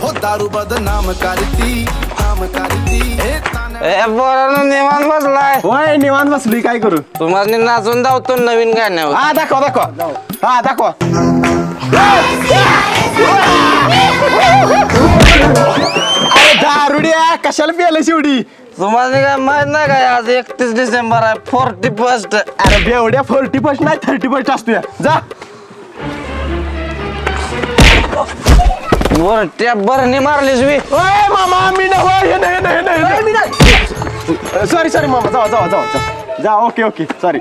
ओ दारू बदनाम करती नाम करती निवांत बसलाय होय निवांत बसली काय करू तुम्हाला नाचून धावतो नवीन गाण्यावर हा दाखव दाखव हा दाखव अरे दारुड्या कशाला प्यायला शेवटी तुम्हाला काय माहित नाही काय आज 31 डिसेंबर आहे 41st अरे बेवड्या 41 नाही 31 असतो जा वर त्या बरणी मारलीस मी ओय मामा मी नाही सॉरी सॉरी मामा जावा जावा जावा जा जा ओके ओके सॉरी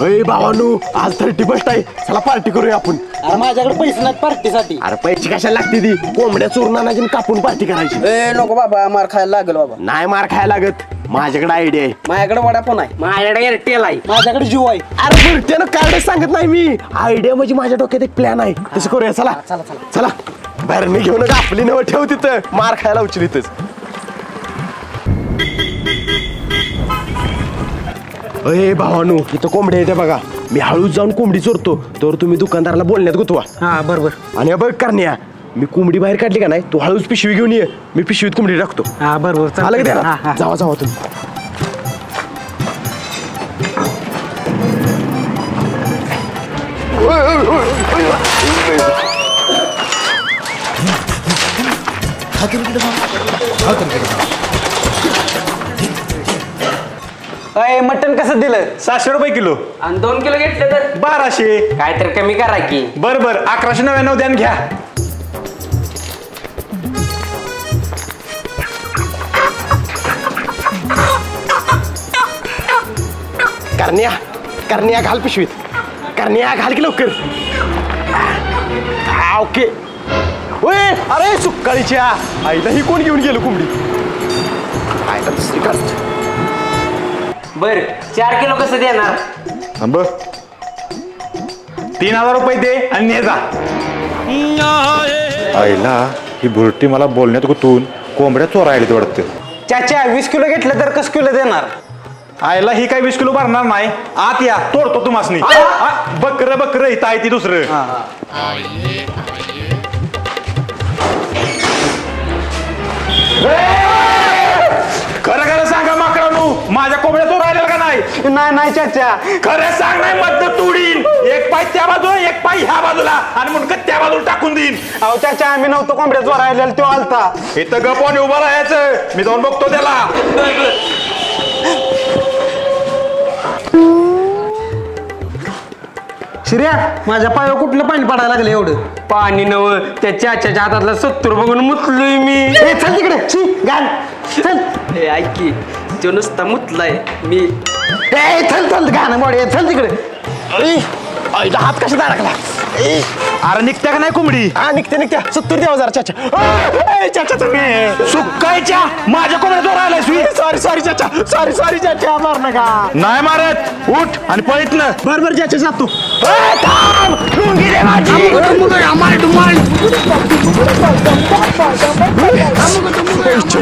ओय भावानू आज 31 आहे चला पार्टी करूया आपण अरे माझ्याकडे पैसे नाहीत पार्टीसाठी अरे पैसे कशाला लागते ती कोंबड्या चोरून आणायची कापून पार्टी करायची ए नको बाबा मार खायला लागेल बाबा नाही मार खायला लागत माझ्याकडे आयडिया आहे माझ्याकडे वडापाव आहे माझ्याकडे एअरटेल आहे माझ्याकडे जिओ आहे अरे बुरट्यानं कार्ड सांगत नाही मी आयडिया म्हणजे माझ्या डोक्यात एक प्लॅन आहे तसं करूया चला चला चला चला बाहेर मी घेऊन आपली नव ठेव तिथं मार खायला उचलितच अरे भावानू इथं कोंबड्या येते बघा मी हळूच जाऊन कोंबडी चोरतो तर तुम्ही दुकानदाराला बोलण्यात गुतवा हा बरोबर आणि बघ करण्या मी कोंबडी बाहेर काढली का नाही तू हळूच पिशवी घेऊन ये मी पिशवीत कोंबडी टाकतो हा बरोबर आलं का त्याला जावा जावा तुम्ही मटन कसं दिलं 700 रुपये किलो आणि 2 किलो घेतलं तर 1200 काय तर कमी करा की बर 1199 द्या घ्या करण्या करण्या घाल पिशवीत करण्या घाल की लवकर ओके ओय अरे सुक्काळीच्या आईला ही कोण घेऊन गेलो कोंबडी आईला दुसरी काढ बर 4 किलो कसं देणार ब 3000 रुपये दे आणि ने जा आईला ही बुरटी मला बोलण्यात गुतून कोंबड्या चोरायला वाटते चाचा 20 किलो घेतलं तर कसं किलो देणार आईला ही काय 20 किलो भरणार नाही आत या तोडतो तुम्हासनी बकर इथं आहे ती दुसरं खरं खरं सांगा माकडानू माझ्या कोंबड्या चोरायला का नाही नाही चाचा खरं सांग नाही मधलं तोडीन एक पाय त्या बाजूला एक पाय ह्या बाजूला आणि मुंडकं त्या बाजूला टाकून देईन अहो चाचा आम्ही नव्हतो कोंबड्या चोरायला तो आलता इथं गप्पाने उभा राहायचं मी जाऊन बघतो त्याला श्रेया माझ्या पायावर कुठलं पाणी पडायला लागलं एवढं पाणी नव त्या चाच्याच्या हातातला 70 बघून मुतलोय मी चल तिकडे घाल चल ऐक की तो नुसता मुतलाय मी चल चल गाणं बॉडी चल तिकडे आईला हात कशा अडकला अरे निघत्या का नाही कोंबडी हा निघते 70 द्यावं जरा चाचा चाचा तुम्ही सुकायच्या माझ्या कोंबड्या चोरायला सॉरी सॉरी चाचा सॉरी चाचा मार नका नाही मारत उठ आणि पळत ना बरोबर चाचा जातो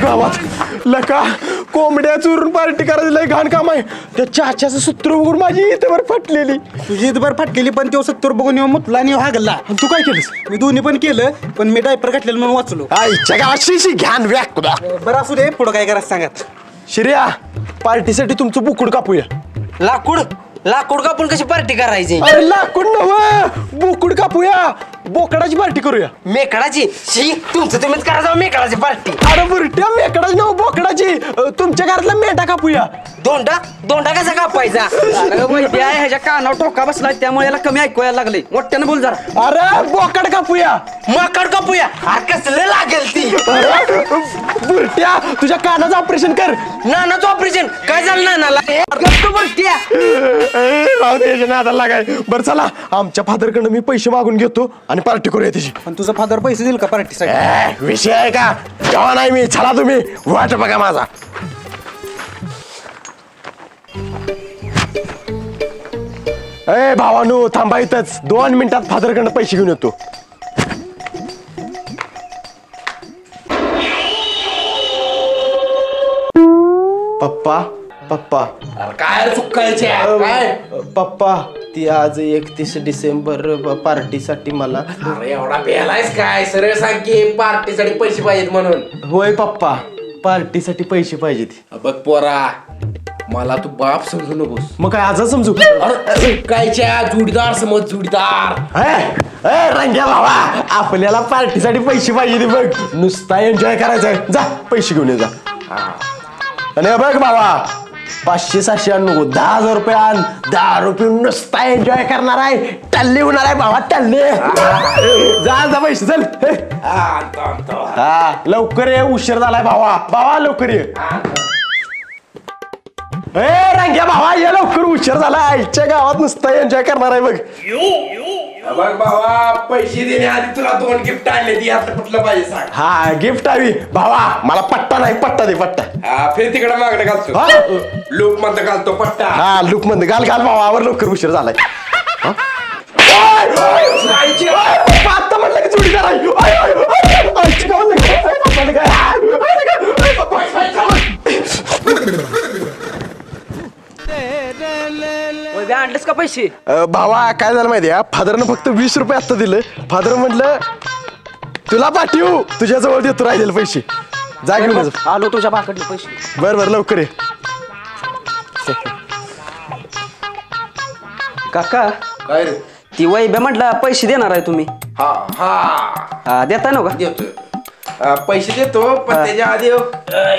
गावात लका कोंबड्या चोरून पार्टी करायची लय घाण काम आहे त्या चाच्याचं सूत्र बघून माझी इथवर फाटलेली तुझी इथभर फाटलेली पण तो 70 बघून येऊन मुतला आणि हागला तू काय केलंस मी दोन्ही पण केलं पण मी डायपर घातलेलं म्हणून वाचलो आईच्या गावाशी घ्यान व्याक तुला बरं असू दे पुढं काय करायचं सांगत श्रेया पार्टीसाठी तुमचं बुकुड कापूया लाकूड कापून कशी पार्टी करायची अरे लाकूड नव्ह बुकुड कापूया बोकडाची पार्टी करूया मेकडाची शी तुमचं तुम्हीच करा जाऊ मेकडाची पार्टी अरे बुरट्या मेकडाची नव्ह बोकडाची तुमच्या घरातला मेंढा कापूया दोंडा कसा कापायचा ह्याच्या कानावर टोका बसलाय त्यामुळे याला कमी ऐकूया लागले मोठ्यानं बोल जरा अरे बोकड कापूया मकड कापूया कसलं लागेल ती बुरट्या तुझ्या कानाचं ऑपरेशन कर नानाचं ऑपरेशन काय झालं नानाला बोलत्या लागाय बरं चला आमच्या फादरकडनं मी पैसे मागून घेतो आणि पार्टी करूया त्याची पण तुझा फादर पैसे देईल का पार्टीसाठी विषय आहे का जेव्हा नाही मी चला तुम्ही वाट बघा माझा ए भावानू थांबा इथंच 2 मिनिटात फादरकडनं पैसे घेऊन येतो पप्पा काय चुकायचे पप्पा ती आज 31 डिसेंबर पार्टीसाठी मला. अरे एवढा बेलायस काय? सरळ सांग की पार्टीसाठी पैसे पाहिजेत म्हणून. होय पप्पा, पार्टीसाठी पैसे पाहिजेत. बघ पोरा, मला तू बाप समजू नकोस. मग काय आजच समजू? अरे कायच्या जोडीदार समज, जोडीदार. रंग्या भावा, आपल्याला पार्टीसाठी पैसे पाहिजे बघ. नुसता एन्जॉय करायचा. जा पैसे घेऊन ये जा. आणि बघ भावा, 500-700 आण नको, 10,000 रुपये आण. 10 रुपये नुसता एन्जॉय करणार आहे. टल्ले होणार आहे भावा, टल्ले. जा पैसे चल. हा लवकर ये, उशीर झालाय भावा. भावा लवकर ये. रंग्या भावा ये लवकर, उशीर झाला. आईच्या गावात नुसता एन्जॉय करणार आहे बघ. बघ भावा, पैसे देण्याआधी तुला 2 गिफ्ट आणले. ती आता कुठलं पाहिजे सांग. हा गिफ्ट हवी भावा. मला पट्टा नाही, पट्टा दे पट्टा. फिर तिकडे मागणं घालतो. लूक मध्ये घालतो पट्टा. हा लुक मध्ये घाल घाल भावा, आवर लवकर, उशीर झालाय. आता म्हटलं की चोरी करायची. आणलंस का पैसे? भावा काय झालं माहिती आहे, फादरनं फक्त 20 रुपये आत्ता दिलं. फादर म्हटलं तुला पाठवू, तुझ्या जवळ देतो राहिलेले पैसे. जा घेऊन आलो तुझ्या भाकडले पैसे. बर लवकर ये. काका, काय रे? ती वैभ्या म्हटलं पैसे देणार आहे तुम्ही. हा देताय ना का? देतो. पैसे देतो, पण त्याच्या आधी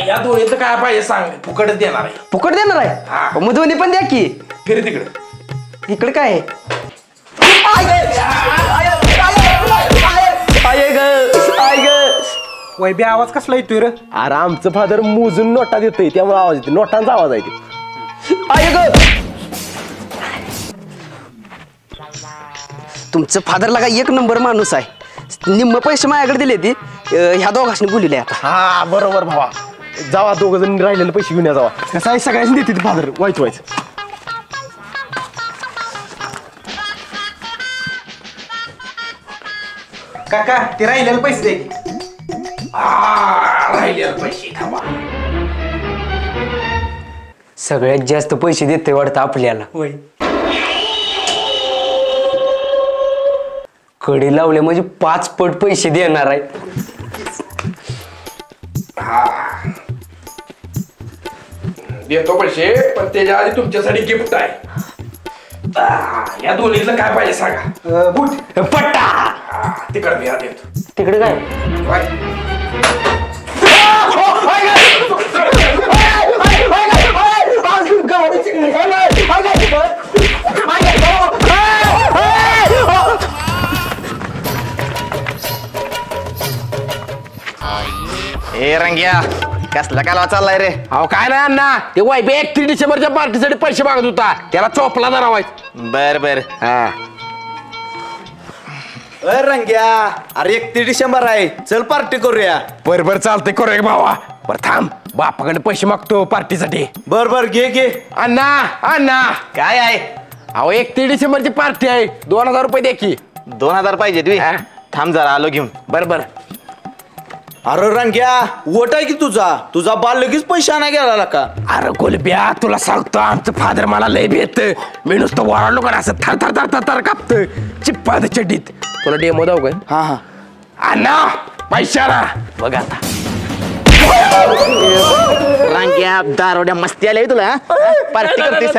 या दोन्हीचं काय पाहिजे सांग. फुकटच देणार आहे. फुकट देणार आहे? मग दोन्ही पण द्या की. फिर तिकडे. इकडे काय आहे? वैभ्या आवाज कसला येतोय रे? अरे आमचं फादर मोजून नोटा देतोय, त्यामुळे आवाज येते. नोटांचा आवाज आहे तुमचं फादर लागा 1 नंबर माणूस आहे. निम्म पैसे माझ्याकडे दिले ती ह्या दोघांनी बोलले आता. हा बरोबर भावा. जावा दोघ जण राहिलेले पैसे घेऊन या जावा. कसं आहे सगळ्यांनी देते फादर. व्हायचं काका ते राहिलेले पैसे दे. राहिले पैसे थांबा. सगळ्यात जास्त पैसे देते वाटतं आपल्याला. कडी लावले म्हणजे 5 पट पैसे देणार आहे. देतो पैसे, पण त्याच्या आधी तुमच्यासाठी गिफ्ट आहे. या दोन्हीतलं काय पाहिजे सांगा. पट्टा तिकडे मी देतो. तिकडे काय? ए रंग्या, कसला कालवा चाललाय रे? अहो काय नाही अण्णा, ते वायबे 31 डिसेंबरच्या पार्टीसाठी पैसे मागत होता. त्याला चोपला धरावाय. बर हा. रंग्या, अरे 31 डिसेंबर आहे, चल पार्टी करूया. बर चालतंय, करूया भावा. बरं थांब, बापाकडे पैसे मागतो पार्टीसाठी. बर घे. अण्णा काय आहे? अहो 31 डिसेंबरची पार्टी आहे. 2000 रुपये द्या की. 2000 पाहिजे तुम्ही? हा. थांब जरा, आलो घेऊन. बर. अरे रंग्या, वोट आहे की तुझा बाल लगेच पैसे आणा गेला का? अरे गोलब्या, तुला सांगतो आमचं फादर मला लय भेट. मी नुसतं वराडलो का असं थर कापत चिप्पा चड्डीत. तुला डेमो दाव काय? हा अण्णा पैसे आणा. बघ आता रंग्या, दारोड्या मस्ती आल्या तुला. पार्टी करतेस?